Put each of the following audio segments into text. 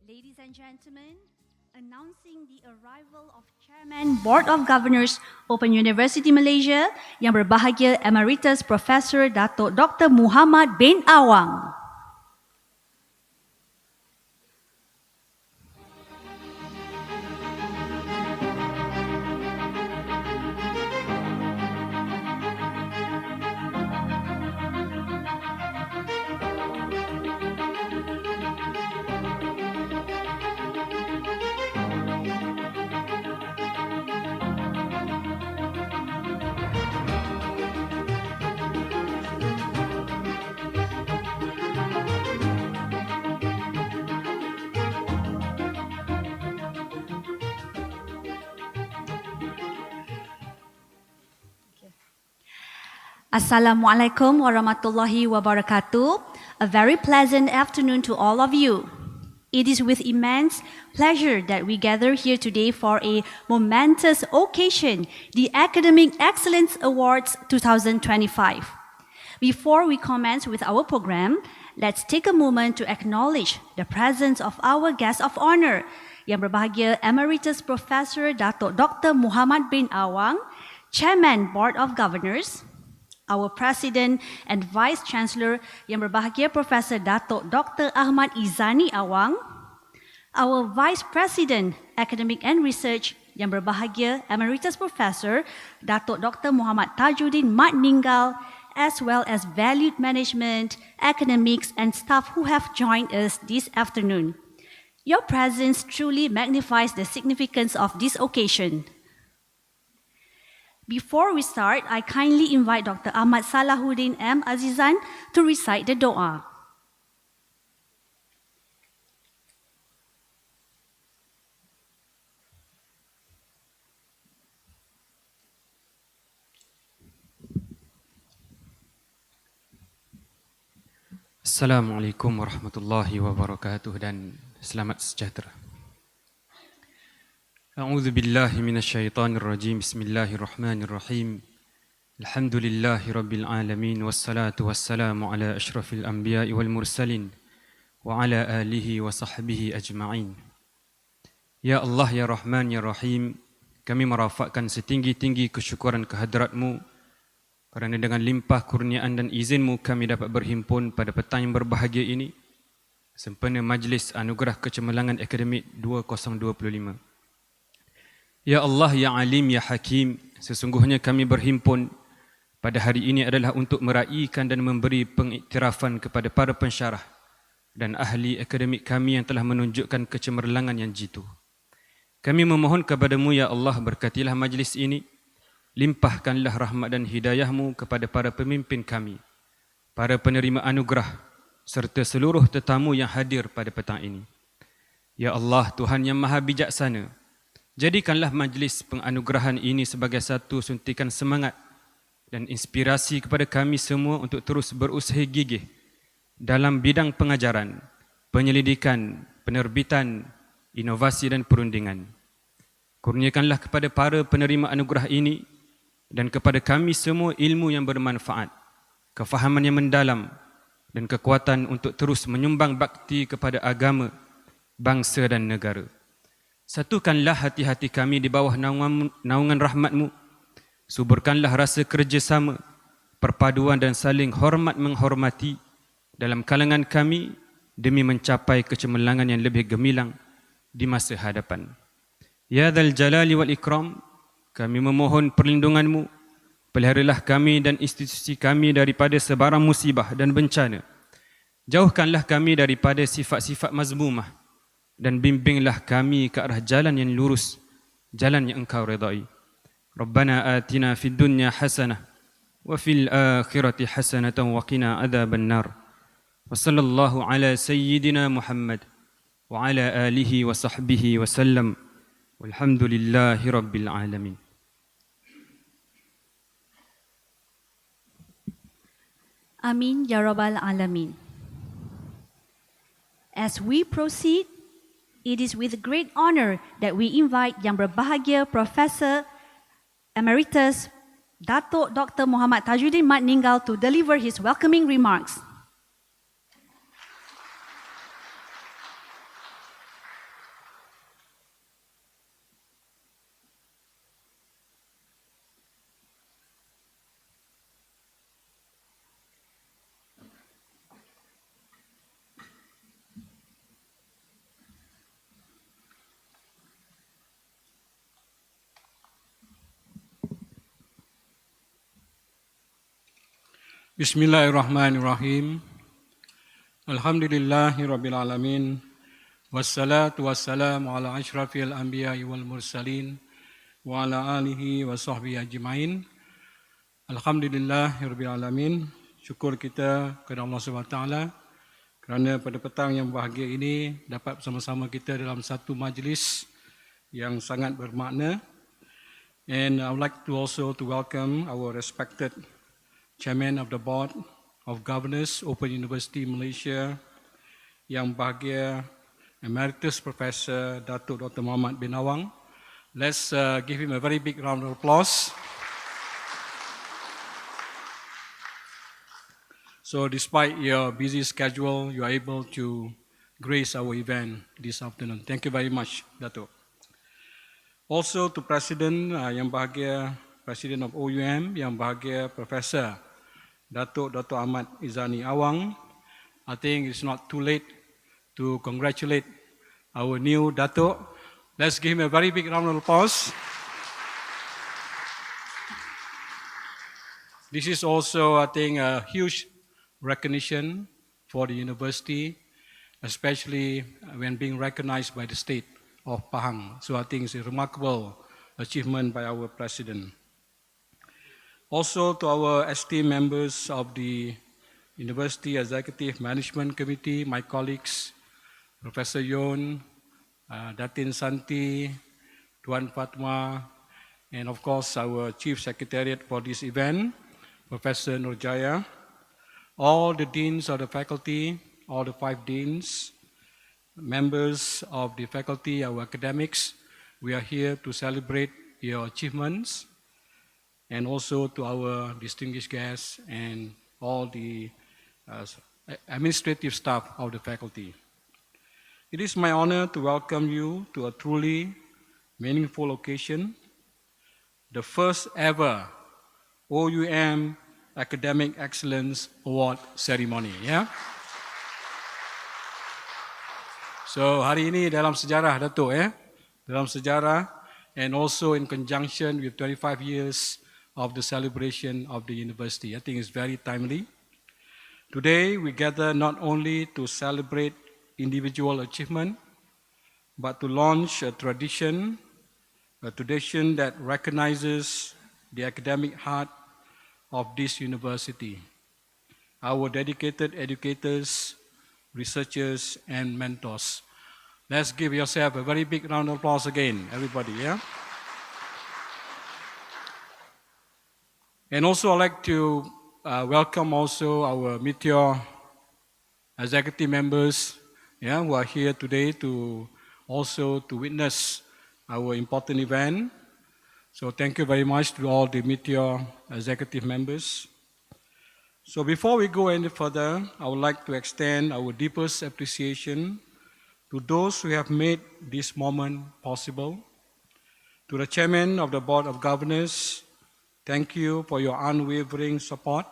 Ladies and gentlemen, announcing the arrival of Chairman Board of Governors Open University Malaysia yang berbahagia Emeritus Profesor Datuk Dr. Muhammad bin Awang. Assalamualaikum warahmatullahi wabarakatuh. A very pleasant afternoon to all of you. It is with immense pleasure that we gather here today for a momentous occasion, the Academic Excellence Awards 2025. Before we commence with our program, let's take a moment to acknowledge the presence of our guest of honor, yang berbahagia Emeritus Professor Datuk Dr. Muhammad bin Awang, Chairman Board of Governors, our President and Vice Chancellor yang berbahagia Profesor Datuk Dr. Ahmad Izani Awang, our Vice President Academic and Research yang berbahagia Emeritus Professor Datuk Dr. Muhammad Tajuddin Mat Ninggal, as well as valued management, academics and staff who have joined us this afternoon. Your presence truly magnifies the significance of this occasion. Before we start, I kindly invite Dr. Ahmad Salahuddin M. Azizan to recite the doa. Assalamualaikum warahmatullahi wabarakatuh dan selamat sejahtera. A'udzu billahi minasyaitonir rajim. Bismillahirrahmanirrahim. Alhamdulillahi rabbil alamin wassalatu wassalamu ala asyrafil anbiya'i wal mursalin wa ala alihi wa sahbihi ajma'in. Ya Allah ya Rahman ya Rahim, kami merafakkan setinggi-tinggi kesyukuran kehadratmu kerana dengan limpah kurniaan dan izinmu kami dapat berhimpun pada petang yang berbahagia ini sempena Majlis Anugerah Kecemerlangan Akademik 2025. Ya Allah, Ya Alim, Ya Hakim, sesungguhnya kami berhimpun pada hari ini adalah untuk meraihkan dan memberi pengiktirafan kepada para pensyarah dan ahli akademik kami yang telah menunjukkan kecemerlangan yang jitu. Kami memohon kepadamu, Ya Allah, berkatilah majlis ini, limpahkanlah rahmat dan hidayahmu kepada para pemimpin kami, para penerima anugerah, serta seluruh tetamu yang hadir pada petang ini. Ya Allah, Tuhan yang Maha Bijaksana, jadikanlah majlis penganugerahan ini sebagai satu suntikan semangat dan inspirasi kepada kami semua untuk terus berusaha gigih dalam bidang pengajaran, penyelidikan, penerbitan, inovasi dan perundingan. Kurniakanlah kepada para penerima anugerah ini dan kepada kami semua ilmu yang bermanfaat, kefahaman yang mendalam dan kekuatan untuk terus menyumbang bakti kepada agama, bangsa dan negara. Satukanlah hati-hati kami di bawah naungan rahmat-Mu. Suburkanlah rasa kerjasama, perpaduan dan saling hormat menghormati dalam kalangan kami demi mencapai kecemerlangan yang lebih gemilang di masa hadapan. Ya Dzal Jalali wal Ikram, kami memohon perlindungan-Mu. Peliharalah kami dan institusi kami daripada sebarang musibah dan bencana. Jauhkanlah kami daripada sifat-sifat mazmumah dan bimbinglah kami ke arah jalan yang lurus, jalan yang Engkau redai. Rabbana atina fid dunya hasanah wa fil akhirati hasanatan wa qina adzaban nar. Wa sallallahu ala sayyidina Muhammad wa ala alihi wa sahbihi wa sallam. Walhamdulillahi rabbil alamin. Amin ya rabbal alamin. As we proceed, it is with great honor that we invite Yang Berbahagia Profesor Emeritus Datuk Dr. Muhammad Tajuddin Mat Ninggal to deliver his welcoming remarks. Bismillahirrahmanirrahim. Alhamdulillahi Rabbil Alamin. Wassalatu wassalamu ala ashrafil anbiya'i wal mursalin wa ala alihi wa sahbihi ajma'in. Alhamdulillahi Rabbil Alamin. Syukur kita kepada Allah SWT kerana pada petang yang bahagia ini dapat bersama-sama kita dalam satu majlis yang sangat bermakna. And I would like to also welcome our respected Chairman of the Board of Governors, Open University Malaysia, Yang Bahagia Emeritus Professor Datuk Dr. Muhammad bin Awang. Let's give him a very big round of applause. So despite your busy schedule, you are able to grace our event this afternoon. Thank you very much, Datuk. Also to President Yang Bahagia, President of OUM, Yang Bahagia Professor Datuk Dr. Ahmad Izzani Awang. I think it's not too late to congratulate our new Datuk. Let's give him a very big round of applause. This is also, I think, a huge recognition for the university, especially when being recognized by the state of Pahang. So I think it's a remarkable achievement by our president. Also to our esteemed members of the University Executive Management Committee, my colleagues, Professor Yon, Datin Santi, Tuan Fatma, and of course our Chief Secretariat for this event, Professor Nurjaya, all the deans of the faculty, all the 5 deans, members of the faculty, our academics, we are here to celebrate your achievements, and also to our distinguished guests and all the administrative staff of the faculty. It is my honor to welcome you to a truly meaningful occasion, the first ever OUM Academic Excellence Award Ceremony. Yeah? So hari ini dalam sejarah, Datuk, dalam sejarah, and also in conjunction with 25 years of the celebration of the university. I think it's very timely. Today we gather not only to celebrate individual achievement, but to launch a tradition that recognizes the academic heart of this university, our dedicated educators, researchers, and mentors. Let's give yourself a very big round of applause again, everybody, yeah? And also I'd like to welcome also our Meteor executive members, who are here today to witness our important event. So thank you very much to all the Meteor executive members. So before we go any further, I would like to extend our deepest appreciation to those who have made this moment possible. To the Chairman of the Board of Governors, thank you for your unwavering support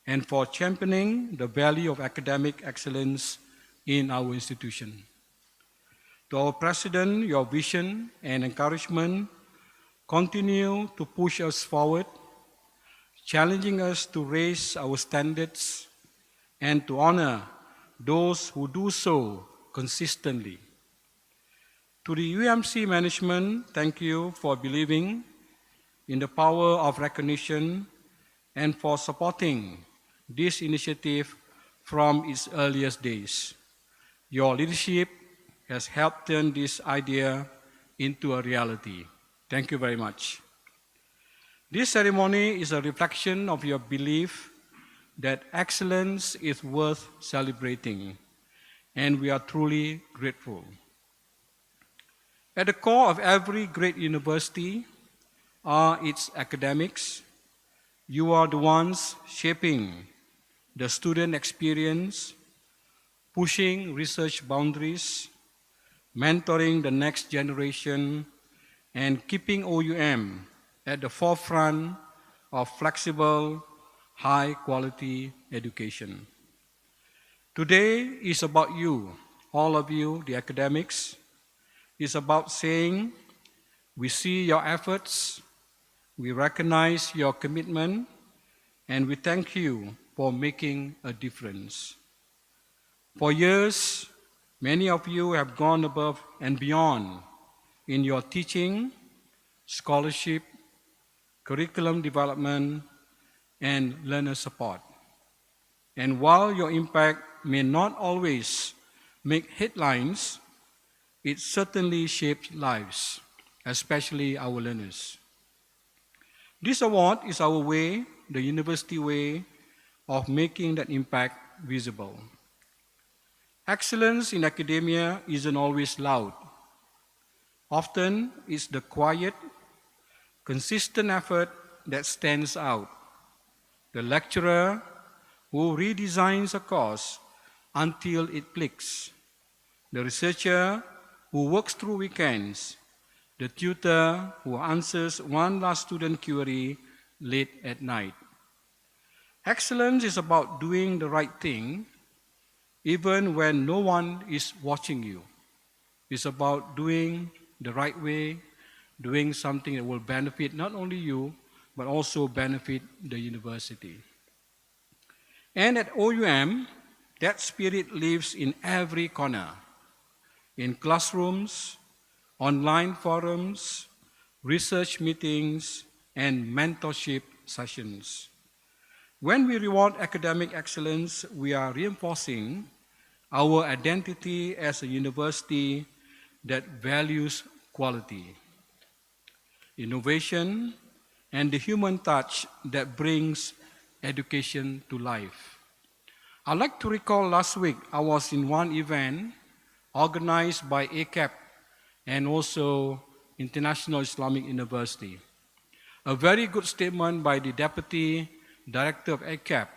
and for championing the value of academic excellence in our institution. To our President, your vision and encouragement continue to push us forward, challenging us to raise our standards and to honor those who do so consistently. To the UMC management, thank you for believing in the power of recognition and for supporting this initiative from its earliest days. Your leadership has helped turn this idea into a reality. Thank you very much. This ceremony is a reflection of your belief that excellence is worth celebrating, and we are truly grateful. At the core of every great university are its academics. You are the ones shaping the student experience, pushing research boundaries, mentoring the next generation, and keeping OUM at the forefront of flexible, high-quality education. Today is about you, all of you, the academics. It's about saying, we see your efforts, we recognize your commitment, and we thank you for making a difference. For years, many of you have gone above and beyond in your teaching, scholarship, curriculum development, and learner support. And while your impact may not always make headlines, it certainly shapes lives, especially our learners. This award is our way, the university way, of making that impact visible. Excellence in academia isn't always loud. Often it's the quiet, consistent effort that stands out. The lecturer who redesigns a course until it clicks. The researcher who works through weekends. The tutor who answers one last student query late at night. Excellence is about doing the right thing even when no one is watching you. It's about doing the right way, doing something that will benefit not only you, but also benefit the university. And at OUM, that spirit lives in every corner, in classrooms, online forums, research meetings, and mentorship sessions. When we reward academic excellence, we are reinforcing our identity as a university that values quality, innovation, and the human touch that brings education to life. I'd like to recall last week I was in one event organized by ACAP and also International Islamic University. A very good statement by the Deputy Director of ACAP.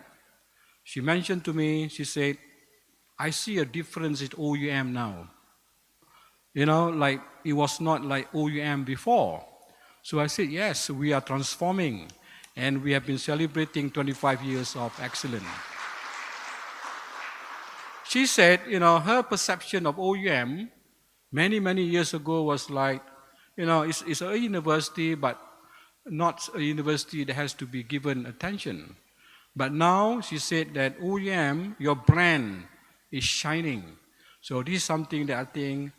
She mentioned to me, she said, I see a difference at OUM now. You know, like it was not like OUM before. So I said, yes, we are transforming and we have been celebrating 25 years of excellence. She said, you know, her perception of OUM many years ago was like, you know, it's a university, but not a university that has to be given attention. But now she said that OUM, your brand is shining. So this is something that I think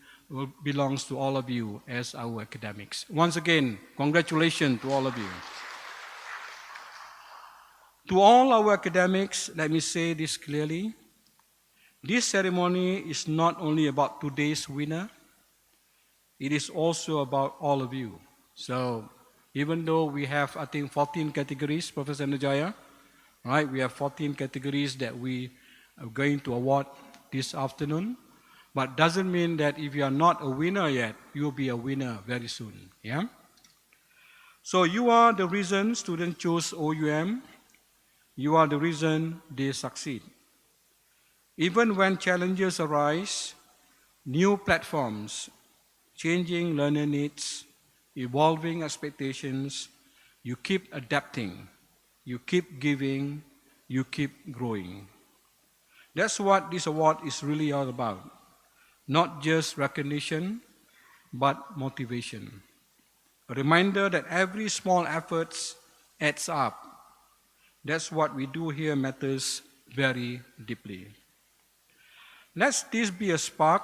belongs to all of you as our academics. Once again, congratulations to all of you. To all our academics, let me say this clearly. This ceremony is not only about today's winner, it is also about all of you. So even though we have, I think, 14 categories, Professor Najaya, right? We have 14 categories that we are going to award this afternoon. But doesn't mean that if you are not a winner yet, you'll be a winner very soon. Yeah? So you are the reason students choose OUM. You are the reason they succeed. Even when challenges arise, new platforms, changing learner needs, evolving expectations, you keep adapting, you keep giving, you keep growing. That's what this award is really all about. Not just recognition, but motivation. A reminder that every small effort adds up. That's what we do here matters very deeply. Let this be a spark,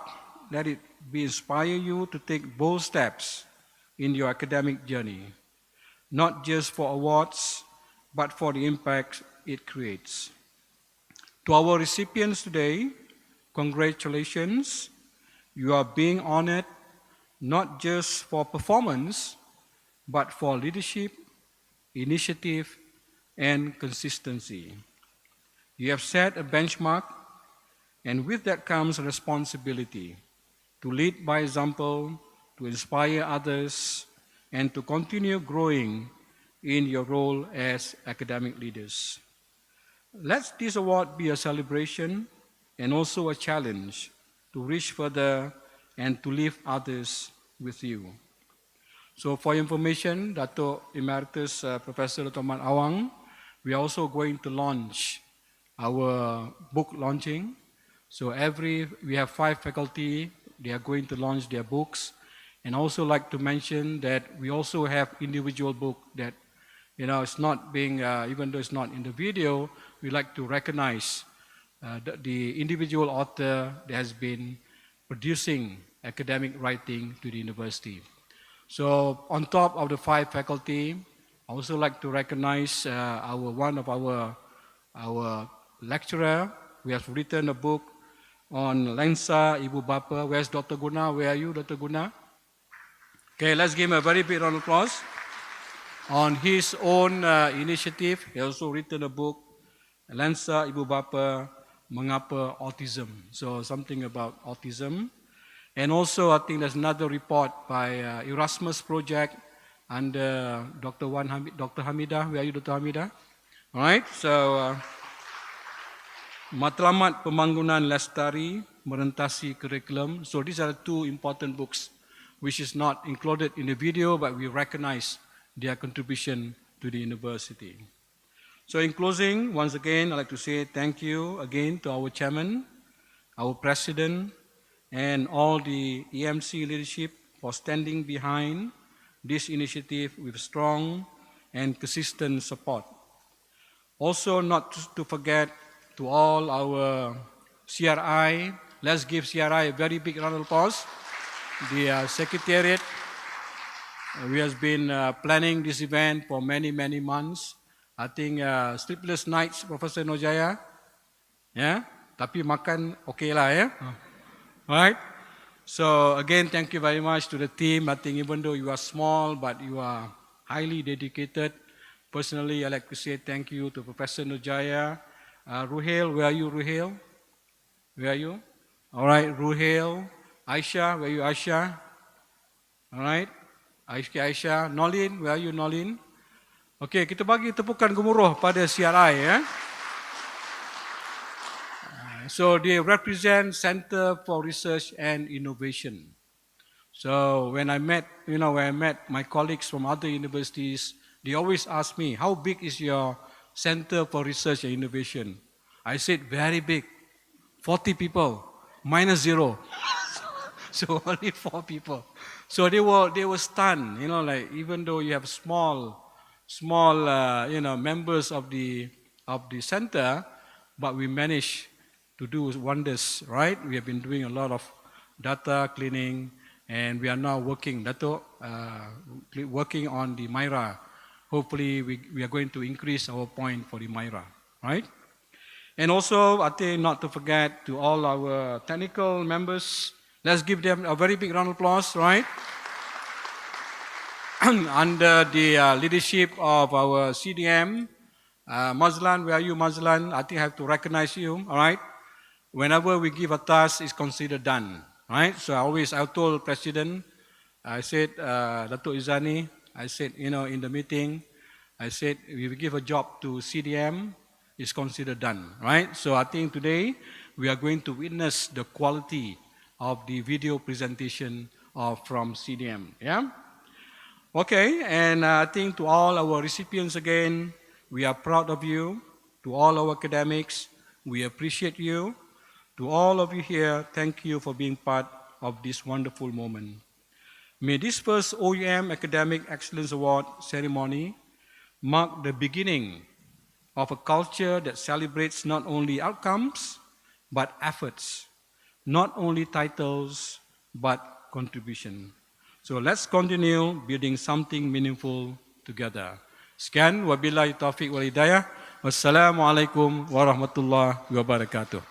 let it inspire you to take bold steps in your academic journey, not just for awards, but for the impact it creates. To our recipients today, congratulations. You are being honored not just for performance, but for leadership, initiative, and consistency. You have set a benchmark, and with that comes a responsibility to lead by example, to inspire others, and to continue growing in your role as academic leaders. Let this award be a celebration and also a challenge to reach further and to lift others with you. So for your information, Dato Emeritus Professor Dr. Ahmad Awang, we are also going to launch our book launching. So we have 5 faculty, they are going to launch their books. And also like to mention that we also have individual book that it's not being, even though it's not in the video, we like to recognize the individual author that has been producing academic writing to the university. So on top of the 5 faculty, I also like to recognize one of our lecturer who has written a book on Lensa Ibu Bapa. Where's Dr. Guna? Where are you, Dr. Guna? Okay, let's give him a very big round of applause. On his own initiative, he also written a book, Lensa Ibu Bapa, Mengapa Autism. So something about autism. And also, I think there's another report by Erasmus Project under Dr. Hamidah. Where are you, Dr. Hamidah? All right, so Matlamat Pembangunan Lestari, Merentasi Curriculum. So these are the 2 important books which is not included in the video, but we recognize their contribution to the university. So in closing, once again, I'd like to say thank you again to our chairman, our president, and all the EMC leadership for standing behind this initiative with strong and consistent support. Also, not to forget to all our CRI, let's give CRI a very big round of applause. The Secretariat, we have been planning this event for many, many months. I think sleepless nights, Professor Nojaya. Yeah, tapi makan okay lah, yeah? Right? So again, thank you very much to the team. I think even though you are small, but you are highly dedicated. Personally, I'd like to say thank you to Professor Nojaya. Ruhail, where are you, Ruhail? Where are you? All right, Ruhail. Aisha, where are you, Aisha? All right. Aisha. Nolin, where are you, Nolin? Okay, kita bagi tepukan gemuruh pada CRI, ya. So they represent Center for Research and Innovation. So when I met my colleagues from other universities, they always ask me, how big is your Center for Research and Innovation? I said, very big, 40 people, minus 0. So only 4 people. So they were stunned, like even though you have small, members of the center, but we managed to do wonders, right? We have been doing a lot of data cleaning, and we are now working on the Myra. Hopefully, we are going to increase our point for the Myra, right? And also, I think not to forget to all our technical members, let's give them a very big round of applause, right? Under the leadership of our CDM, Mazlan, where are you, Mazlan? I think I have to recognize you, all right? Whenever we give a task, it's considered done, right? So I told President, I said, Dato' Izani, I said, in the meeting, I said, if we give a job to CDM, it's considered done, right? So I think today, we are going to witness the quality of the video presentation from CDM, yeah? Okay, and I think to all our recipients again, we are proud of you. To all our academics, we appreciate you. To all of you here, thank you for being part of this wonderful moment. May this first OUM Academic Excellence Award ceremony mark the beginning of a culture that celebrates not only outcomes, but efforts, not only titles, but contribution. So let's continue building something meaningful together. Sekian, wabillahi taufiq wal hidayah. Wassalamualaikum warahmatullahi wabarakatuh.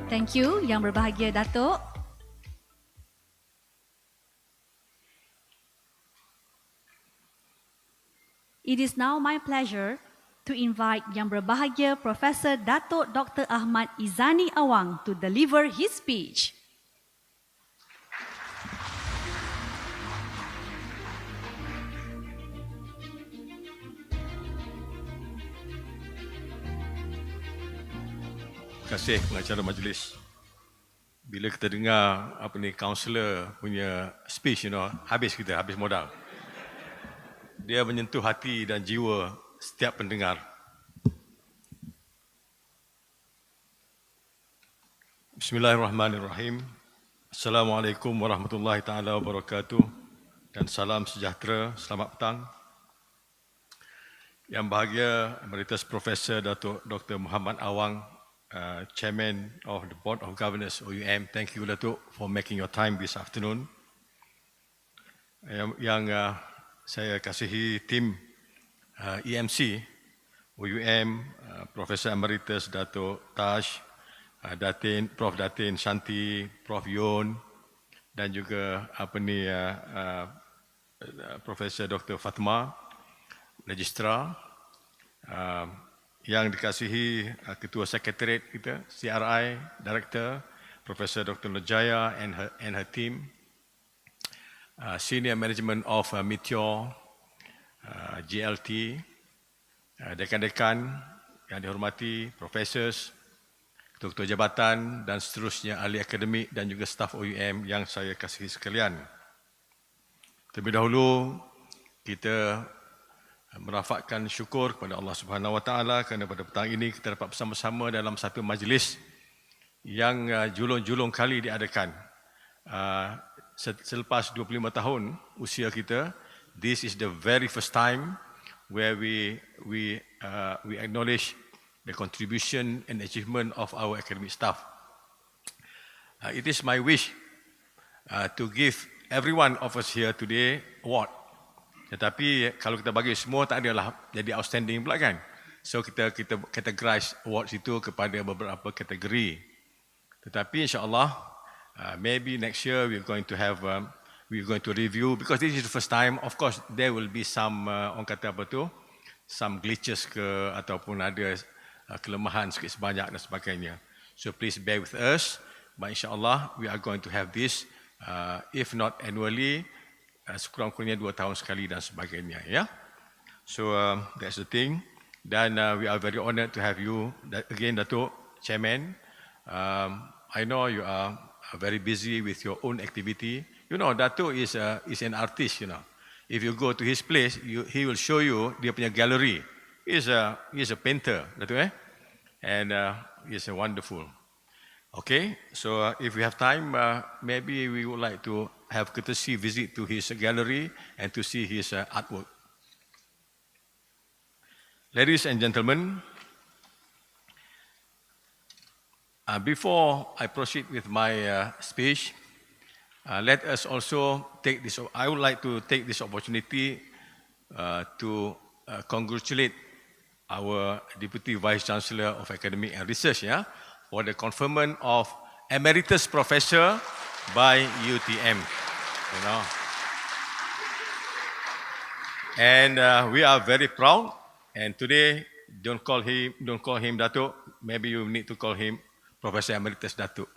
Thank you, Yang Berbahagia Dato'. It is now my pleasure to invite Yang Berbahagia Professor Dato' Dr. Ahmad Izani Awang to deliver his speech. Terima kasih pengacara majlis. Bila kita dengar kaunselor punya speech, habis modal. dia menyentuh hati dan jiwa setiap pendengar. Bismillahirrahmanirrahim. Assalamualaikum warahmatullahi taala wabarakatuh dan salam sejahtera, selamat petang. Yang bahagia Emeritus Profesor Datuk Dr. Muhammad Awang, Chairman of the Board of Governors OUM. Thank you Datuk for making your time this afternoon. Yang saya kasihi tim EMC OUM, Profesor Emeritus Datuk Taj, Prof Datin Shanti, Prof Yon dan juga Profesor Dr. Fatma, Registrar, yang dikasihi Ketua Sekretariat kita, CRI, Director, Profesor Dr. Nurjaya and her team, Senior Management of Meteor, GLT, dekan-dekan yang dihormati, Professors, Ketua-Ketua Jabatan dan seterusnya ahli akademik dan juga staf OUM yang saya kasihi sekalian. Terlebih dahulu kita merafakkan syukur kepada Allah Subhanahu Wa Taala kerana pada petang ini kita dapat bersama-sama dalam satu majlis yang julung-julung kali diadakan. Selepas 25 tahun usia kita, this is the very first time where we acknowledge the contribution and achievement of our academic staff. It is my wish to give every one of us here today award. Tetapi kalau kita bagi semua tak adalah jadi outstanding pula kan. So kita categorize awards itu kepada beberapa kategori. Tetapi insya-Allah maybe next year we're going to review because this is the first time. Of course there will be some orang kata apa tu, some glitches ke ataupun ada kelemahan sikit sebanyak dan sebagainya. So please bear with us. But insyaAllah we are going to have this, if not annually, sekurang-kurangnya 2 tahun sekali dan sebagainya. Yeah? So that's the thing. Dan we are very honoured to have you again, Datuk, Chairman. I know you are very busy with your own activity. You know, Datuk is an artist, you know. If you go to his place, he will show you dia punya gallery. He's a painter, Datuk, and he's wonderful. Okay, so if we have time, maybe we would like to have courtesy visit to his gallery and to see his artwork. Ladies and gentlemen, before I proceed with my speech, let us also take this. I would like to take this opportunity to congratulate our Deputy Vice Chancellor of Academic and Research, for the conferment of Emeritus Professor by UTM. You know, and we are very proud. And today, don't call him Datuk. Maybe you need to call him Professor Emeritus Datuk.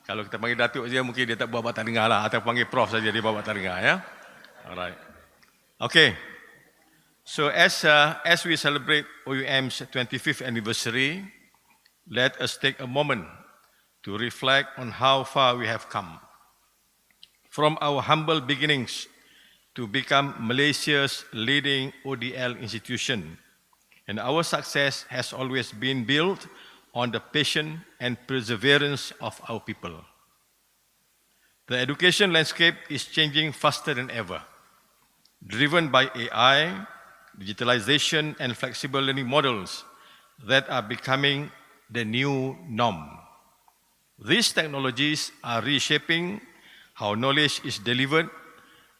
Kalau kita panggil Datuk saja, mungkin dia tak buat tak dengar lah. Atau panggil Prof saja, dia buat tak dengar. Ya? Alright. Okay. So as we celebrate OUM's 25th anniversary, let us take a moment to reflect on how far we have come. From our humble beginnings to become Malaysia's leading ODL institution, and our success has always been built on the patience and perseverance of our people. The education landscape is changing faster than ever, driven by AI, digitalization, and flexible learning models that are becoming the new norm. These technologies are reshaping how knowledge is delivered,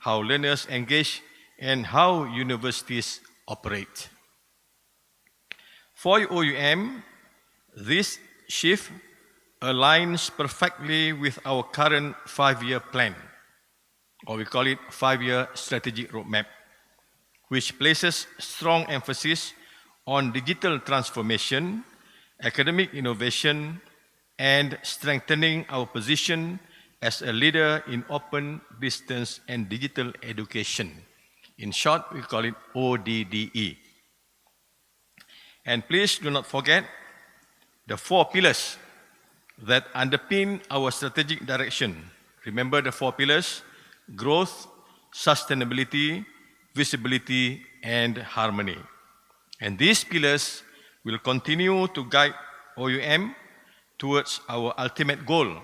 how learners engage, and how universities operate. For OUM, this shift aligns perfectly with our current 5-year plan, or we call it 5-year strategic roadmap, which places strong emphasis on digital transformation, academic innovation, and strengthening our position as a leader in open, distance, and digital education. In short, we call it ODDE. And please do not forget the 4 pillars that underpin our strategic direction. Remember the 4 pillars: growth, sustainability, visibility, and harmony. And these pillars will continue to guide OUM towards our ultimate goal,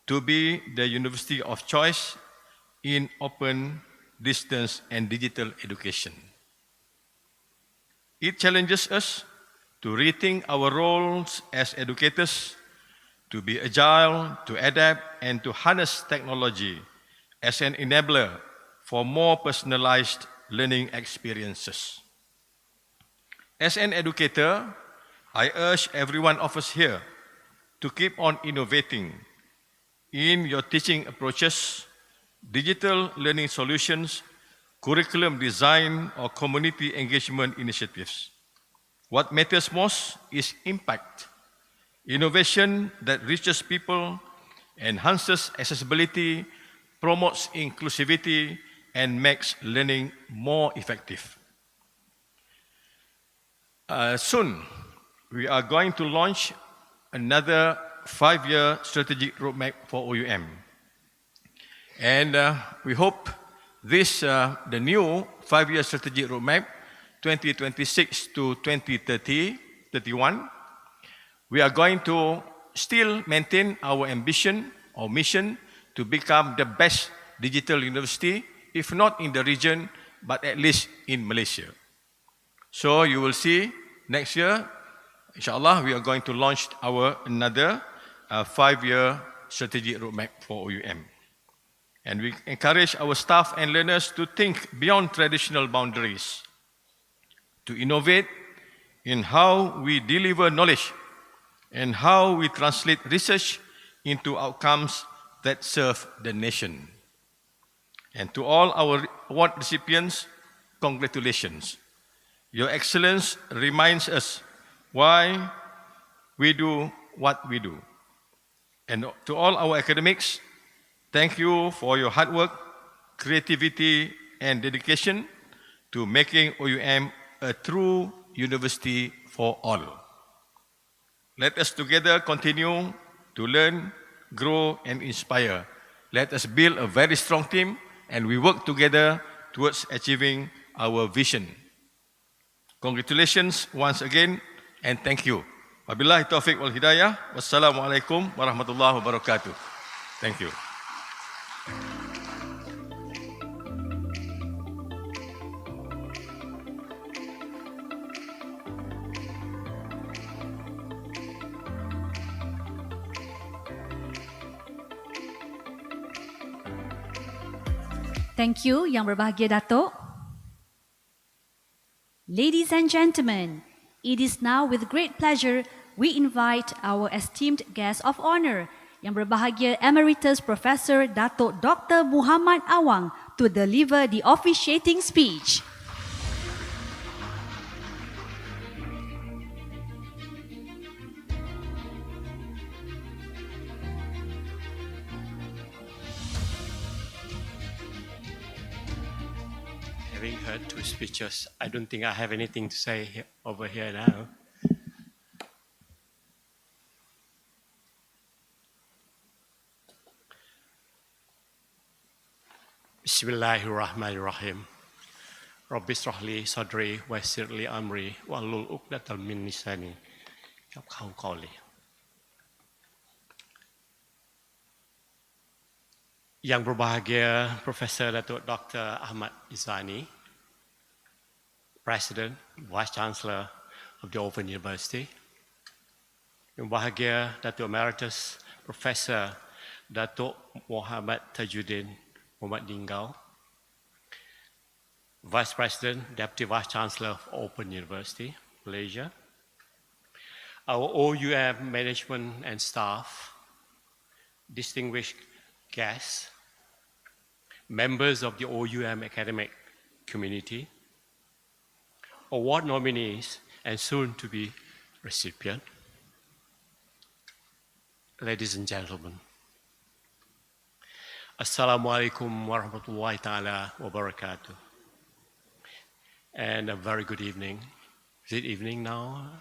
to be the university of choice in open, distance, and digital education. It challenges us to rethink our roles as educators, to be agile, to adapt, and to harness technology as an enabler for more personalized learning experiences. As an educator, I urge every one of us here to keep on innovating in your teaching approaches, digital learning solutions, curriculum design, or community engagement initiatives. What matters most is impact. Innovation that reaches people, enhances accessibility, promotes inclusivity, and makes learning more effective. Soon, we are going to launch another 5-year strategic roadmap for OUM. And we hope the new 5-year strategic roadmap, 2026 to 2031, we are going to still maintain our ambition or mission to become the best digital university, if not in the region, but at least in Malaysia. So you will see next year, inshallah, we are going to launch our another 5-year strategic roadmap for OUM. And we encourage our staff and learners to think beyond traditional boundaries, to innovate in how we deliver knowledge and how we translate research into outcomes that serve the nation. And to all our award recipients, congratulations. Your excellence reminds us why we do what we do. And to all our academics, thank you for your hard work, creativity, and dedication to making OUM a true university for all. Let us together continue to learn, grow, and inspire. Let us build a very strong team, and we work together towards achieving our vision. Congratulations once again, and thank you. Wabillahi taufiq wal hidayah. Wassalamualaikum warahmatullahi wabarakatuh. Thank you. Thank you, Yang Berbahagia Dato'. Ladies and gentlemen, it is now with great pleasure we invite our esteemed guest of honor, Yang Berbahagia Emeritus Professor Dato' Dr. Muhammad Awang, to deliver the officiating speech. Having heard 2 speeches, I don't think I have anything to say over here now. Bismillahirrahmanirrahim. Rabbi shrahli sadri wa yassirli amri wahlul 'uqdatam min lisani yafqahu qawli. Yang Berbahagia Professor Dato' Dr. Ahmad Izani, President, Vice Chancellor of the Open University. Yang Berbahagia Dato' Emeritus Professor Dato' Muhammad Tajuddin Muhammad Dinggau, Vice President, Deputy Vice Chancellor of Open University, Malaysia. Our OUM management and staff, distinguished guests, members of the OUM academic community, award nominees, and soon-to-be recipient. Ladies and gentlemen, Assalamualaikum warahmatullahi ta'ala wabarakatuh. And a very good evening. Is it evening now?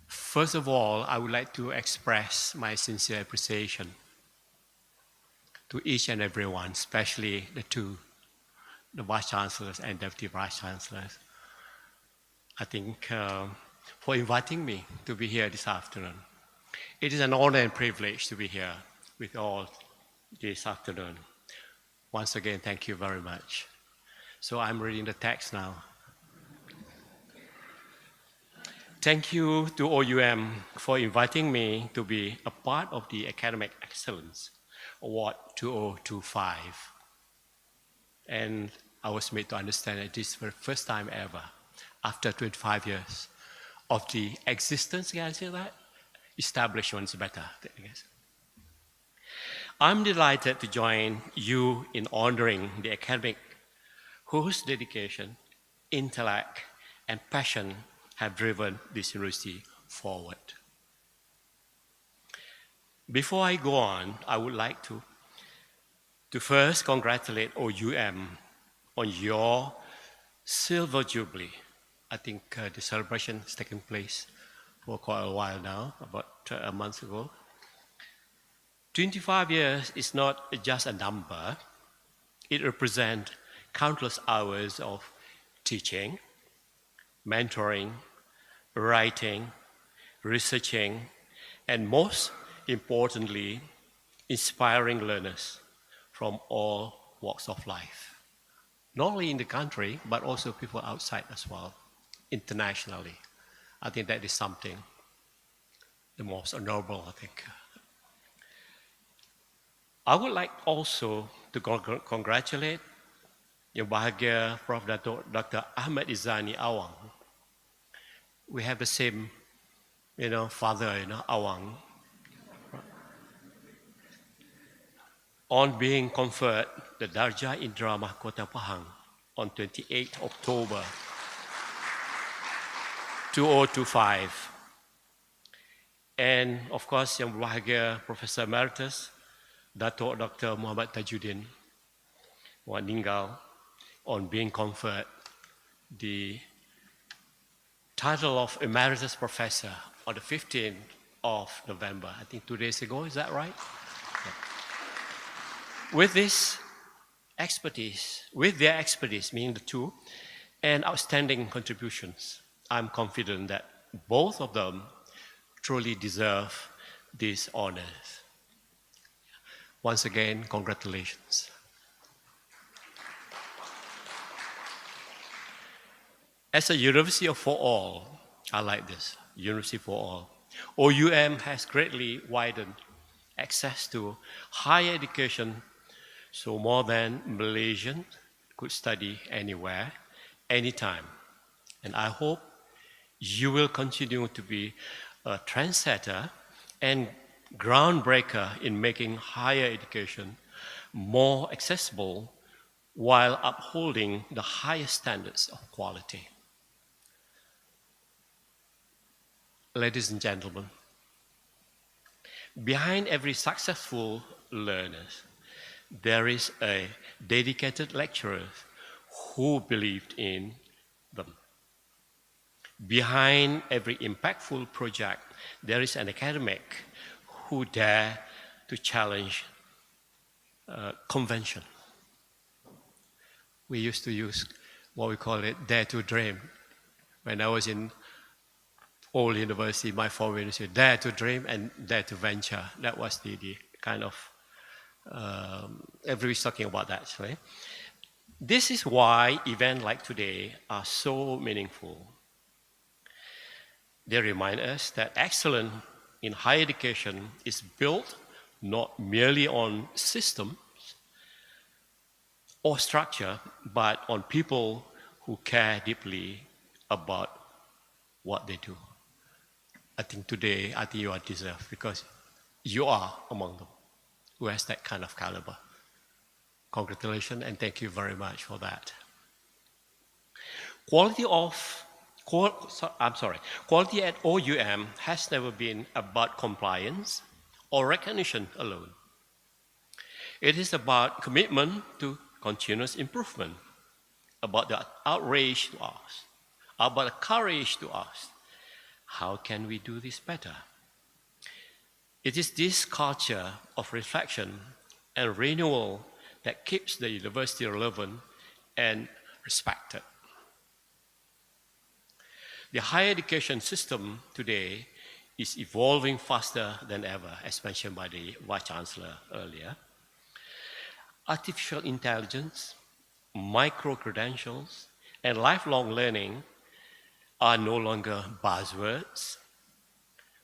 First of all, I would like to express my sincere appreciation to each and every one, especially the Vice Chancellors and Deputy Vice Chancellors. I think for inviting me to be here this afternoon. It is an honor and privilege to be here with all this afternoon. Once again, thank you very much. So I'm reading the text now. Thank you to OUM for inviting me to be a part of the Academic Excellence Award 2025. And I was made to understand that this is the first time ever, after 25 years of the existence, can I say that? Establishment is better, I guess. I'm delighted to join you in honoring the academic whose dedication, intellect, and passion have driven this university forward. Before I go on, I would like to first congratulate OUM on your Silver Jubilee. I think the celebration has taken place for quite a while now, about a month ago. 25 years is not just a number. It represents countless hours of teaching, mentoring, writing, researching, and most importantly, inspiring learners from all walks of life. Not only in the country, but also people outside as well, internationally. I think that is something the most honorable, I think. I would like also to congratulate Yang Bahagia Prof. Dr. Ahmad Izzani Awang. We have the same, father, Awang. On being conferred the Darjah Indra Mahkota Pahang on 28 October 2025. And of course, Yang Bahagia Professor Emeritus, Dato' Dr. Muhammad Tajuddin Ninggal, on being conferred the title of Emeritus Professor on the 15th of November, I think 2 days ago, is that right? Yeah. With this expertise, with their expertise, meaning the two, and outstanding contributions, I'm confident that both of them truly deserve these honors. Once again, congratulations. As a university for all, I like this, university for all. OUM has greatly widened access to higher education, so more than Malaysians could study anywhere, anytime. And I hope you will continue to be a trendsetter and groundbreaker in making higher education more accessible while upholding the highest standards of quality. Ladies and gentlemen, behind every successful learner, there is a dedicated lecturer who believed in them. Behind every impactful project, there is an academic who dare to challenge convention. We used to use what we call it, dare to dream. When I was in old university, my former university, dare to dream and dare to venture. That was the kind of, everybody's talking about that actually. This is why events like today are so meaningful. They remind us that excellence in higher education is built not merely on systems or structure, but on people who care deeply about what they do. I think today, you are deserved because you are among them who has that kind of caliber. Congratulations and thank you very much for that. Quality at OUM has never been about compliance or recognition alone. It is about commitment to continuous improvement, about the outrage to us, about the courage to us. How can we do this better? It is this culture of reflection and renewal that keeps the university relevant and respected. The higher education system today is evolving faster than ever, as mentioned by the Vice Chancellor earlier. Artificial intelligence, micro-credentials, and lifelong learning are no longer buzzwords.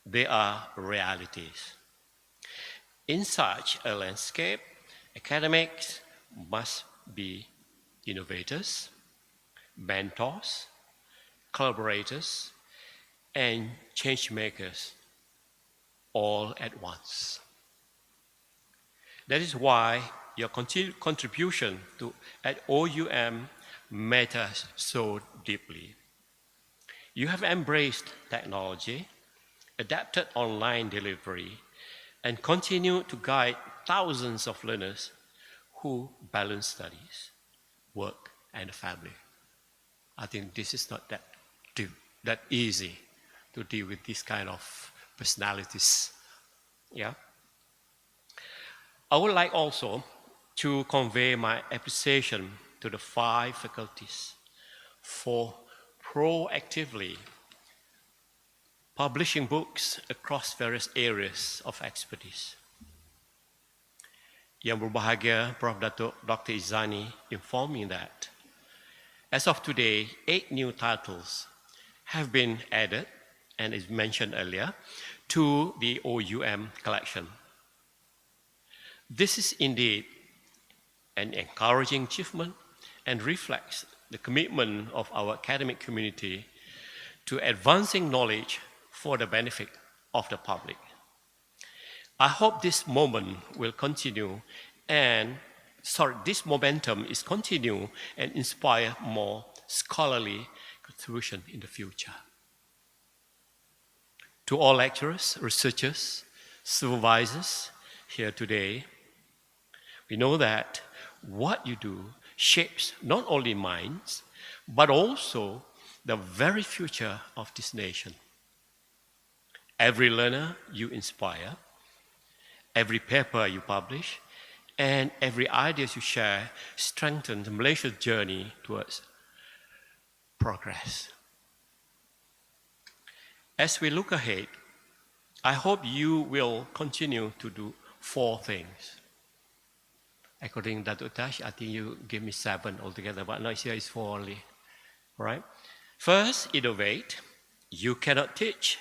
They are realities. In such a landscape, academics must be innovators, mentors, collaborators, and change makers all at once. That is why your continued contribution at OUM matters so deeply. You have embraced technology, adapted online delivery, and continue to guide thousands of learners who balance studies, work, and family. I think this is not that easy to deal with this kind of personalities. Yeah. I would like also to convey my appreciation to the 5 faculties for proactively publishing books across various areas of expertise. Yang berbahagia, Prof. Datuk Dr. Izzani informed me that as of today, 8 new titles have been added, and is mentioned earlier, to the OUM collection. This is indeed an encouraging achievement and reflects the commitment of our academic community to advancing knowledge for the benefit of the public. I hope this moment will continue this momentum is continue and inspire more scholarly contribution in the future. To all lecturers, researchers, supervisors here today, we know that what you do shapes not only minds, but also the very future of this nation. Every learner you inspire, every paper you publish, and every idea you share strengthens Malaysia's journey towards progress. As we look ahead, I hope you will continue to do 4 things. According to Datuk Tash, I think you give me 7 altogether, but not here is 4 only. Right? First, innovate. You cannot teach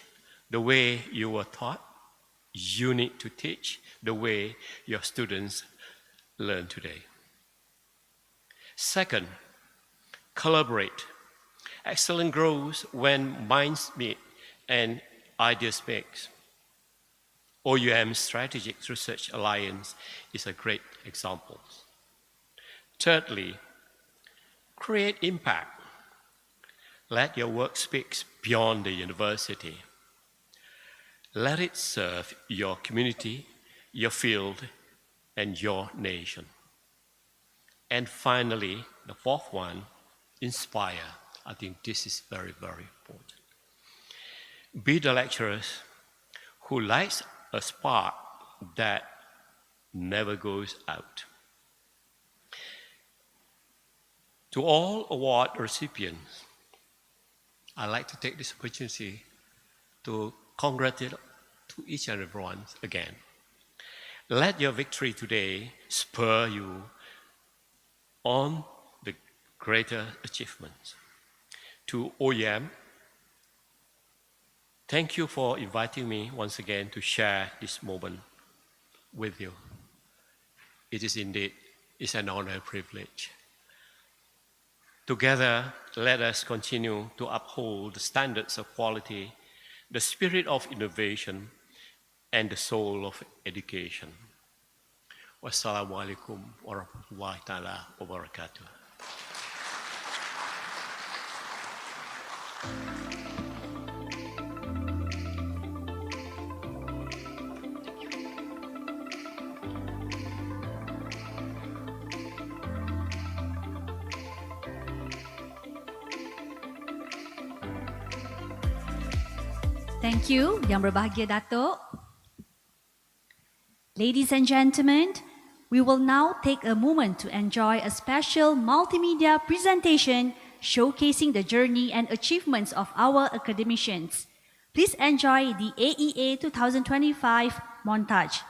the way you were taught. You need to teach the way your students learn today. Second, collaborate. Excellence grows when minds meet and ideas mix. OUM Strategic Research Alliance is a great example. Thirdly, create impact. Let your work speak beyond the university. Let it serve your community, your field, and your nation. And finally, the 4th one, inspire. I think this is very, very important. Be the lecturers who lights a spark that never goes out. To all award recipients, I'd like to take this opportunity to congratulate to each and everyone again. Let your victory today spur you on the greater achievements. To OUM, thank you for inviting me once again to share this moment with you. It is indeed an honor and privilege. Together, let us continue to uphold the standards of quality, the spirit of innovation, and the soul of education. Wassalamualaikum warahmatullahi ta'ala wabarakatuh. Thank you, Yang Berbahagia Datuk. Ladies and gentlemen, We will now take a moment to enjoy a special multimedia presentation showcasing the journey and achievements of our academicians. Please enjoy the AEA 2025 montage.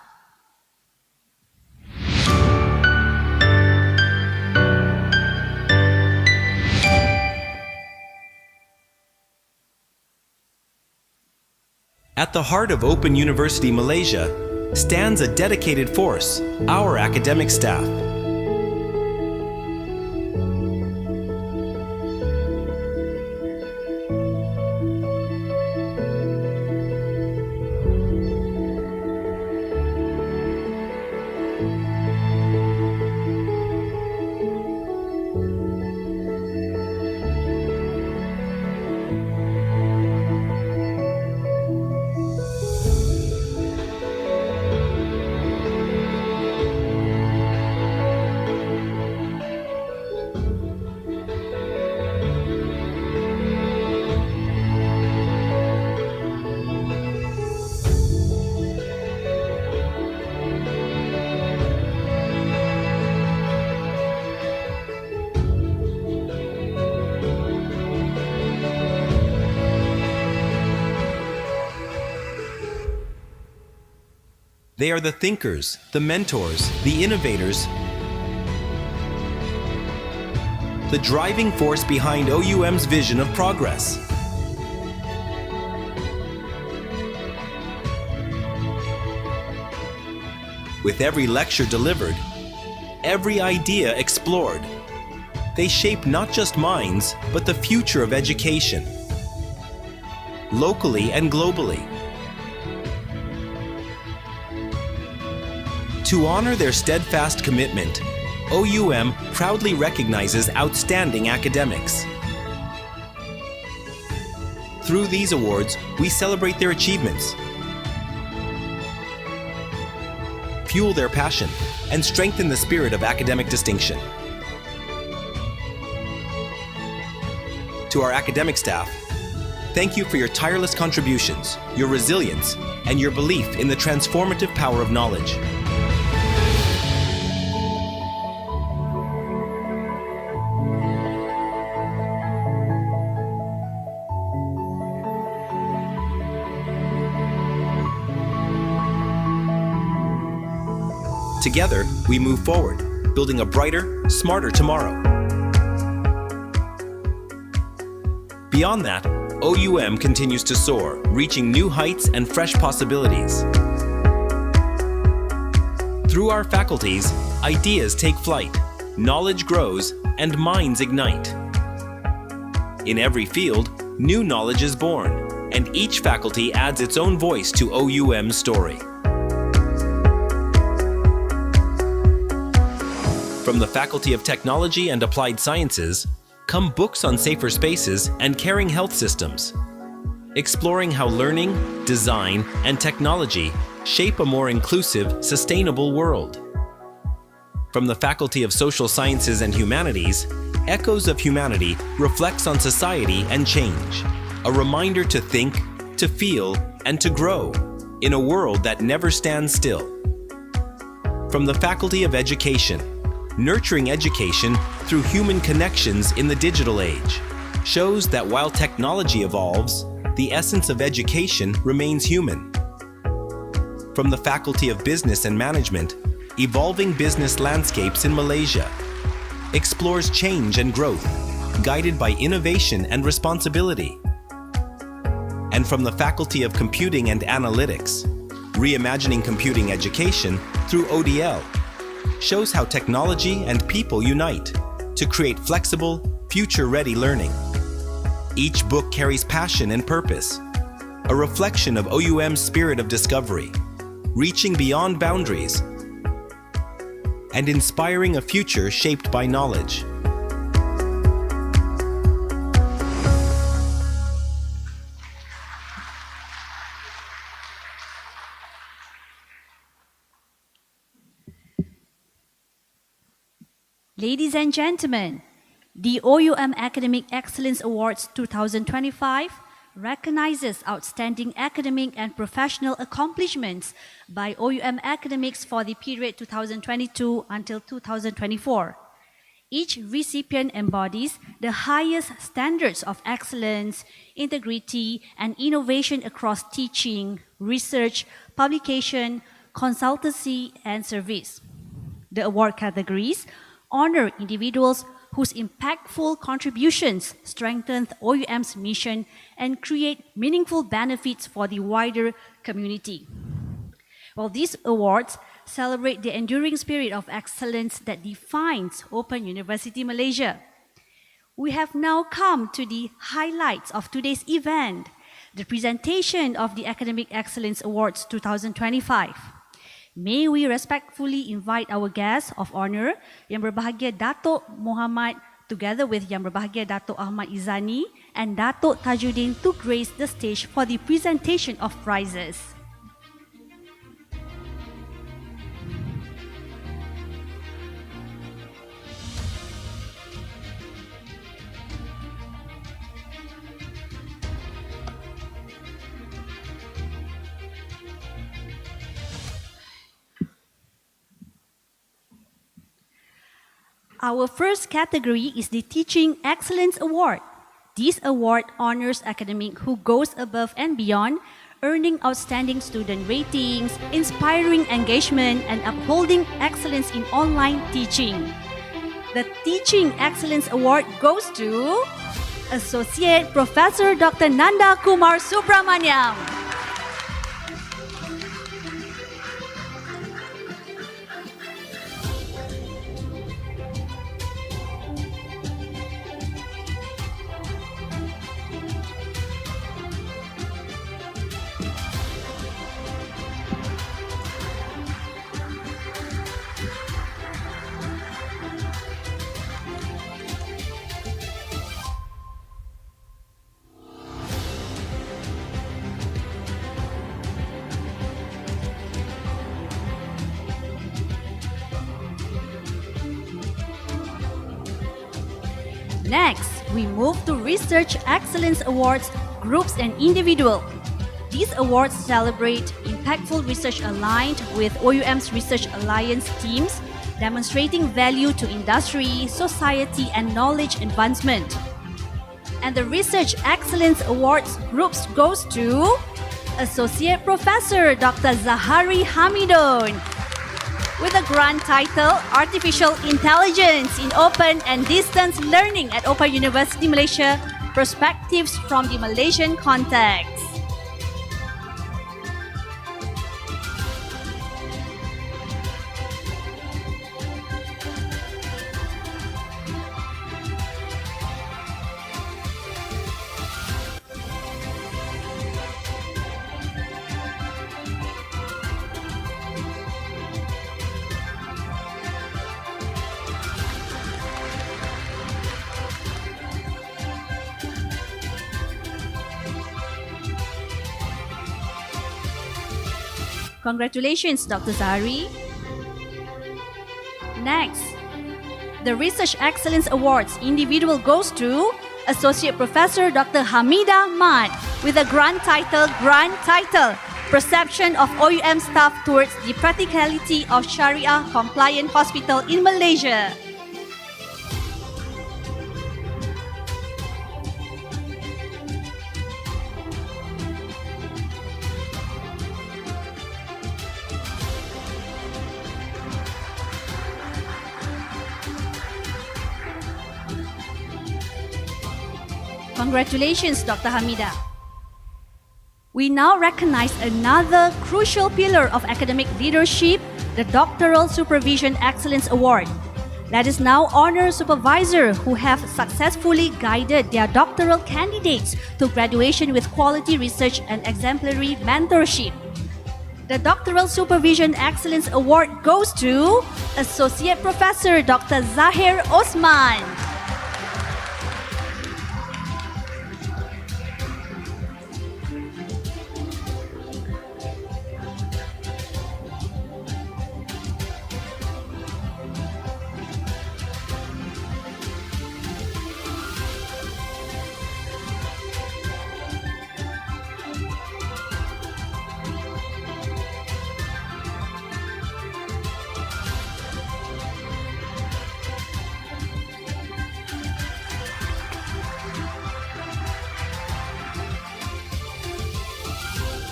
At the heart of Open University Malaysia stands a dedicated force, our academic staff. They are the thinkers, the mentors, the innovators, the driving force behind OUM's vision of progress. With every lecture delivered, every idea explored, they shape not just minds, but the future of education, locally and globally. To honor their steadfast commitment, OUM proudly recognizes outstanding academics. Through these awards, we celebrate their achievements, fuel their passion, and strengthen the spirit of academic distinction. To our academic staff, thank you for your tireless contributions, your resilience, and your belief in the transformative power of knowledge. Together, we move forward, building a brighter, smarter tomorrow. Beyond that, OUM continues to soar, reaching new heights and fresh possibilities. Through our faculties, ideas take flight, knowledge grows, and minds ignite. In every field, new knowledge is born, and each faculty adds its own voice to OUM's story. From the Faculty of Technology and Applied Sciences come books on safer spaces and caring health systems, exploring how learning, design, and technology shape a more inclusive, sustainable world. From the Faculty of Social Sciences and Humanities, Echoes of Humanity reflects on society and change, a reminder to think, to feel, and to grow in a world that never stands still. From the Faculty of Education, nurturing education through human connections in the digital age shows that while technology evolves, the essence of education remains human. From the Faculty of Business and Management, evolving business landscapes in Malaysia explores change and growth, guided by innovation and responsibility. And from the Faculty of Computing and Analytics, reimagining computing education through ODL shows how technology and people unite to create flexible, future-ready learning. Each book carries passion and purpose, a reflection of OUM's spirit of discovery, reaching beyond boundaries and inspiring a future shaped by knowledge. Ladies and gentlemen, the OUM Academic Excellence Awards 2025 recognizes outstanding academic and professional accomplishments by OUM academics for the period 2022 until 2024. Each recipient embodies the highest standards of excellence, integrity, and innovation across teaching, research, publication, consultancy, and service. The award categories honor individuals whose impactful contributions strengthen OUM's mission and create meaningful benefits for the wider community. Well, these awards celebrate the enduring spirit of excellence that defines Open University Malaysia. We have now come to the highlights of today's event, the presentation of the Academic Excellence Awards 2025. May we respectfully invite our guests of honor, Yang Berbahagia Datuk Muhammad, together with Yang Berbahagia Datuk Ahmad Izani and Datuk Tajuddin to grace the stage for the presentation of prizes. Our first category is the Teaching Excellence Award. This award honors academics who goes above and beyond, earning outstanding student ratings, inspiring engagement, and upholding excellence in online teaching. The Teaching Excellence Award goes to Associate Professor Dr. Nanda Kumar Subramaniam. Next, we move to Research Excellence Awards, Groups and Individual. These awards celebrate impactful research aligned with OUM's Research Alliance teams, demonstrating value to industry, society, and knowledge advancement. And the Research Excellence Awards Groups goes to Associate Professor Dr. Zahari Hamidon, with the grand title Artificial Intelligence in Open and Distance Learning at Open University Malaysia, Perspectives from the Malaysian Context. Congratulations, Dr. Zahari. Next, the Research Excellence Awards individual goes to Associate Professor Dr. Hamida Mat with the grand title, Perception of OUM Staff Towards the Practicality of Sharia Compliant Hospital in Malaysia. Congratulations, Dr. Hamida. We now recognize another crucial pillar of academic leadership, the Doctoral Supervision Excellence Award. Let us now honor supervisors who have successfully guided their doctoral candidates to graduation with quality research and exemplary mentorship. The Doctoral Supervision Excellence Award goes to Associate Professor Dr. Zahir Osman.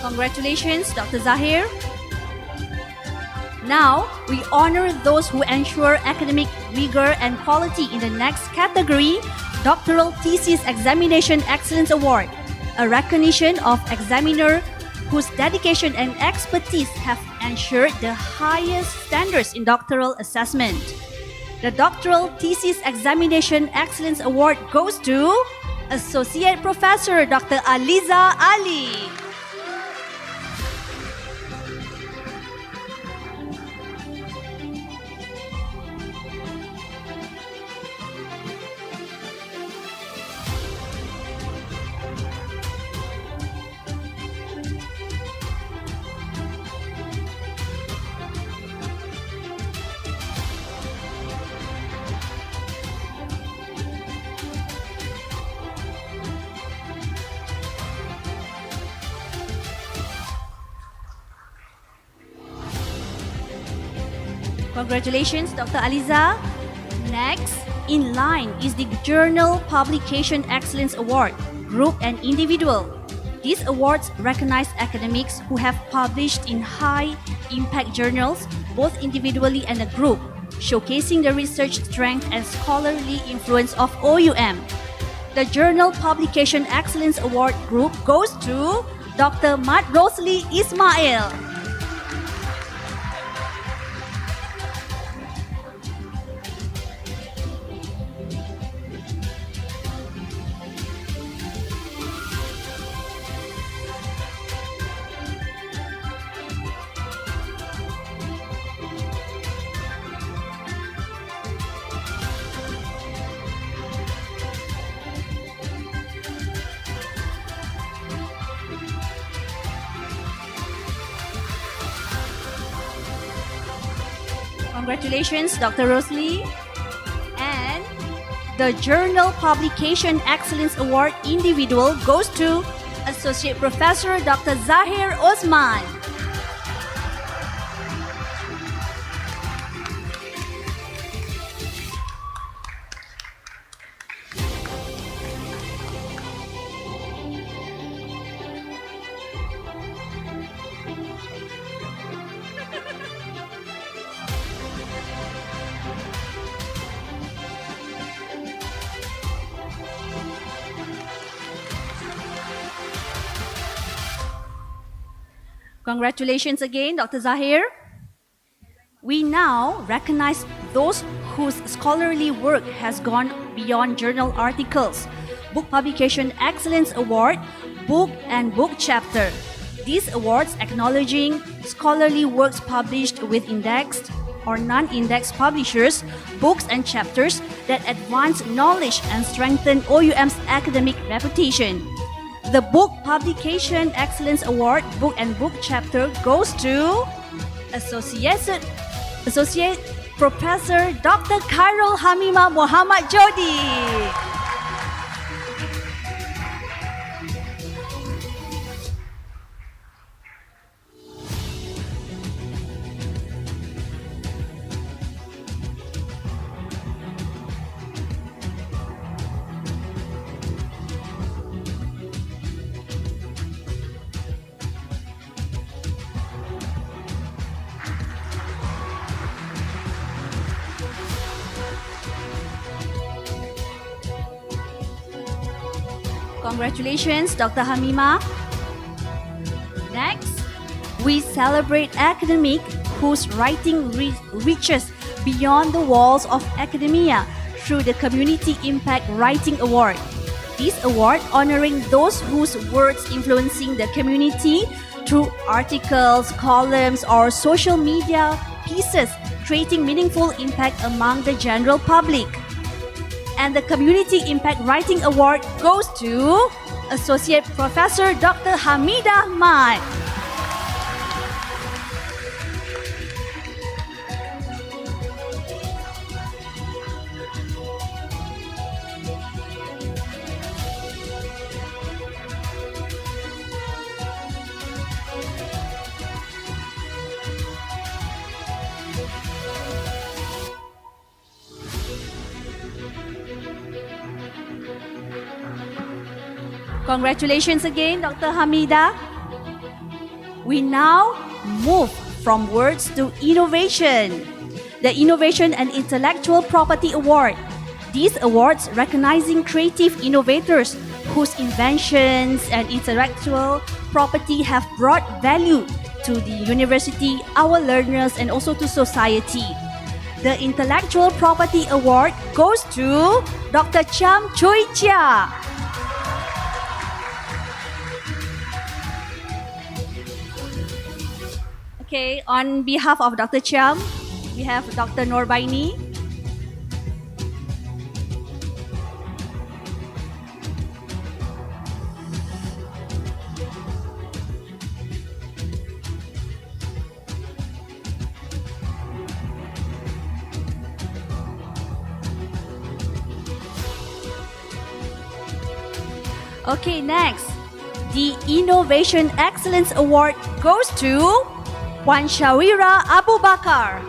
Congratulations, Dr. Zahir. Now, we honor those who ensure academic rigor and quality in the next category, Doctoral Thesis Examination Excellence Award, a recognition of examiner whose dedication and expertise have ensured the highest standards in doctoral assessment. The Doctoral Thesis Examination Excellence Award goes to Associate Professor Dr. Aliza Ali. Congratulations, Dr. Aliza. Next, in line is the Journal Publication Excellence Award, Group and Individual. These awards recognize academics who have published in high-impact journals, both individually and a group, showcasing the research strength and scholarly influence of OUM. The Journal Publication Excellence Award Group goes to Dr. Mat Rosli Ismail. Congratulations, Dr. Rosli. And the Journal Publication Excellence Award Individual goes to Associate Professor Dr. Zahir Osman. Congratulations again, Dr. Zahir. We now recognize those whose scholarly work has gone beyond journal articles. Book Publication Excellence Award, Book and Book Chapter. These awards acknowledging scholarly works published with indexed or non-indexed publishers, books and chapters that advance knowledge and strengthen OUM's academic reputation. The Book Publication Excellence Award, Book and Book Chapter goes to Associate Professor Dr. Khairul Hamimah Muhammad Jodi. Congratulations, Dr. Hamimah. Next, we celebrate academic whose writing reaches beyond the walls of academia through the Community Impact Writing Award. This award honoring those whose words influencing the community through articles, columns, or social media pieces, creating meaningful impact among the general public. And the Community Impact Writing Award goes to Associate Professor Dr. Hamida Ahmad. Congratulations again, Dr. Hamida. We now move from words to innovation. The Innovation and Intellectual Property Award. These awards recognizing creative innovators whose inventions and intellectual property have brought value to the university, our learners, and also to society. The Intellectual Property Award goes to Dr. Cham Choi Chia. Okay, on behalf of Dr. Cham, we have Dr. Norbaini. Okay, next, the Innovation Excellence Award goes to Puan Shawira Abu Bakar.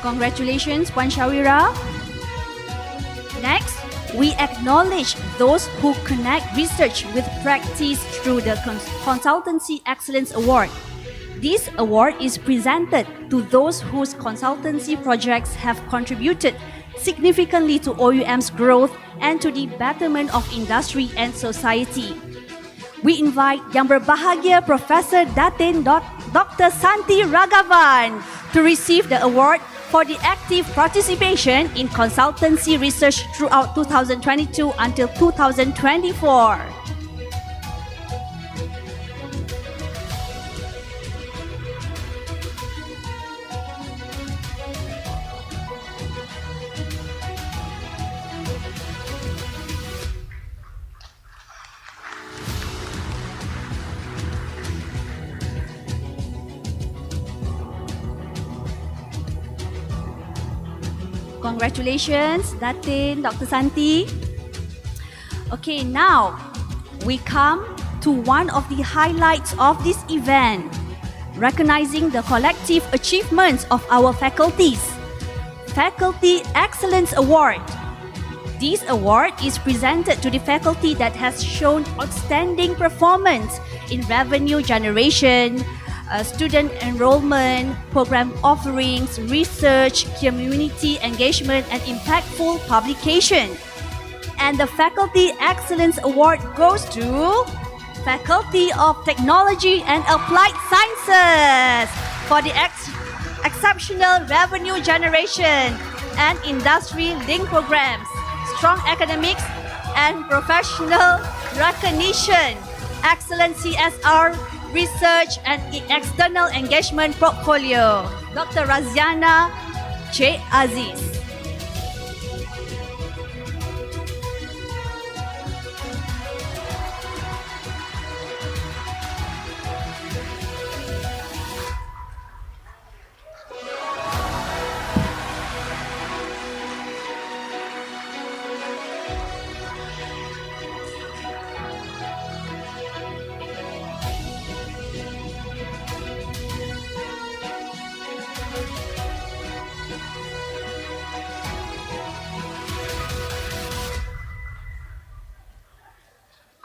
Congratulations, Puan Shawira. Next, we acknowledge those who connect research with practice through the Consultancy Excellence Award. This award is presented to those whose consultancy projects have contributed significantly to OUM's growth and to the betterment of industry and society. We invite Yang Berbahagia Professor Datin Dr. Santi Ragavan to receive the award for the active participation in consultancy research throughout 2022 until 2024. Congratulations, Datin, Dr. Santi. Okay, now we come to one of the highlights of this event, recognizing the collective achievements of our faculties. Faculty Excellence Award. This award is presented to the faculty that has shown outstanding performance in revenue generation, student enrollment, program offerings, research, community engagement, and impactful publication. And the Faculty Excellence Award goes to Faculty of Technology and Applied Sciences for the exceptional revenue generation and industry link programs, strong academics and professional recognition, excellent CSR research and external engagement portfolio. Dr. Raziana J. Aziz.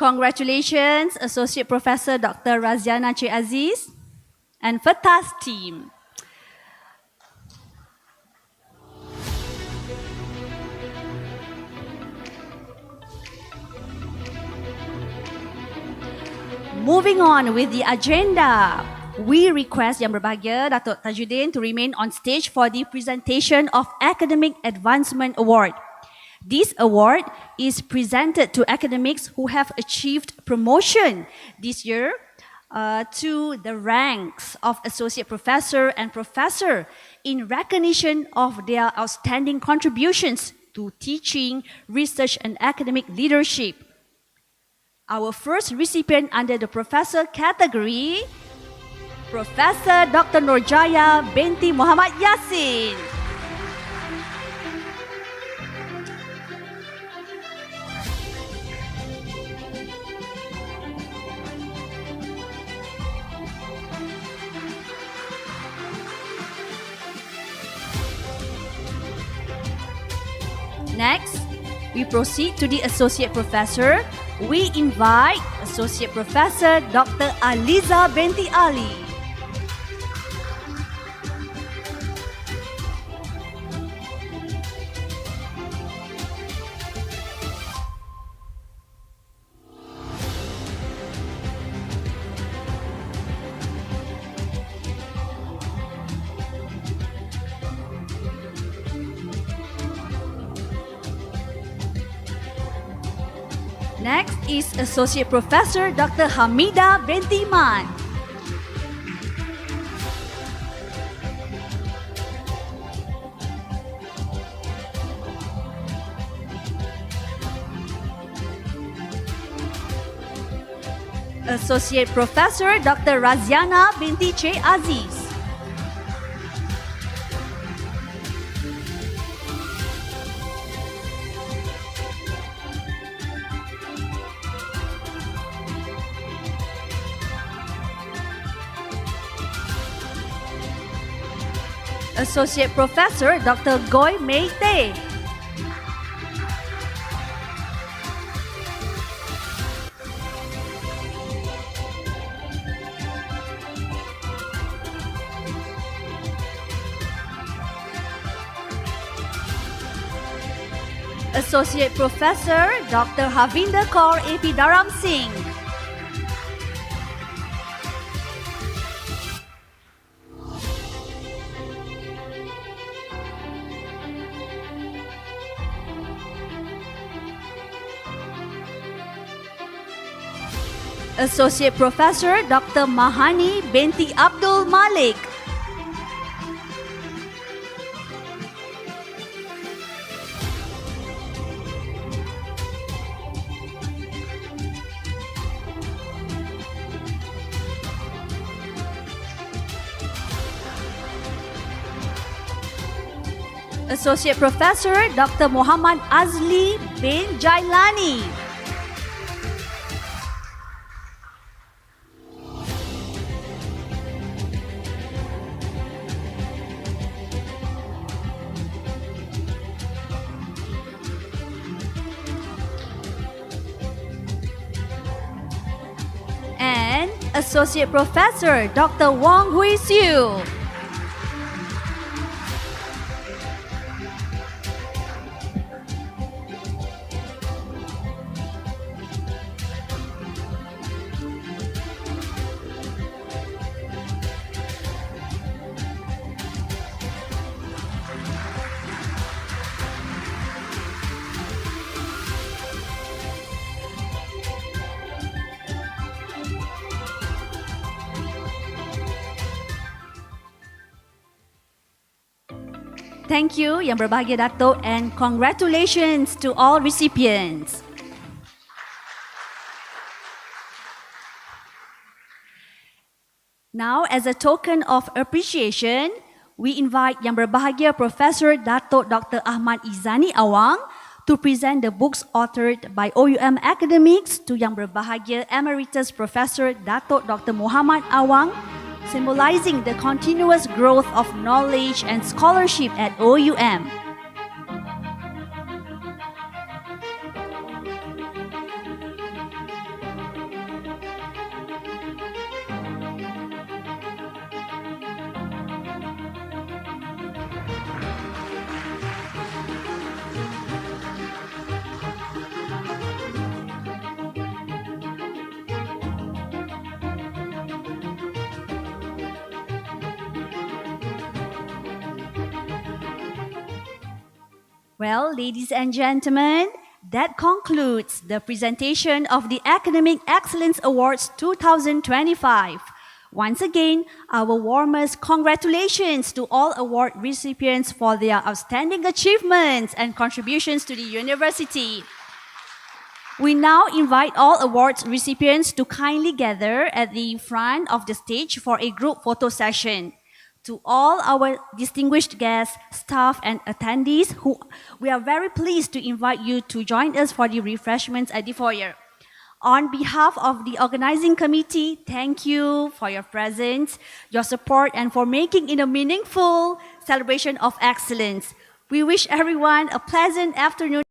Congratulations, Associate Professor Dr. Raziana J. Aziz and FETAS team. Moving on with the agenda, we request Yang Berbahagia Datuk Tajuddin to remain on stage for the presentation of Academic Advancement Award. This award is presented to academics who have achieved promotion this year to the ranks of associate professor and professor in recognition of their outstanding contributions to teaching, research, and academic leadership. Our first recipient under the professor category, Professor Dr. Nurjaya binti Muhammad Yasin. Next, we proceed to the Associate Professor. We invite Associate Professor Dr. Aliza binti Ali. Next is Associate Professor Dr. Hamida binti Iman. Associate Professor Dr. Raziana binti Che Aziz. Associate Professor Dr. Goy Mei Tay. Associate Professor Dr. Havinder Kaur AP Dharam Singh. Associate Professor Dr. Mahani binti Abdul Malik. Associate Professor Dr. Muhammad Azli bin Jailani. And Associate Professor Dr. Wong Hui Siu. Thank you Yang Berbahagia Datuk and congratulations to all recipients. Now, as a token of appreciation, we invite Yang Berbahagia Professor Datuk Dr. Ahmad Izani Awang to present the books authored by OUM academics to Yang Berbahagia Emeritus Professor Datuk Dr. Muhammad Awang, symbolizing the continuous growth of knowledge and scholarship at OUM. Well, ladies and gentlemen, That concludes the presentation of the Academic Excellence Awards 2025. Once again, our warmest congratulations to all award recipients for their outstanding achievements and contributions to the university. We now invite all awards recipients to kindly gather at the front of the stage for a group photo session. To all our distinguished guests, staff, and attendees, we are very pleased to invite you to join us for the refreshments at the foyer. On behalf of the organizing committee, thank you for your presence, your support, and for making it a meaningful celebration of excellence. We wish everyone a pleasant afternoon.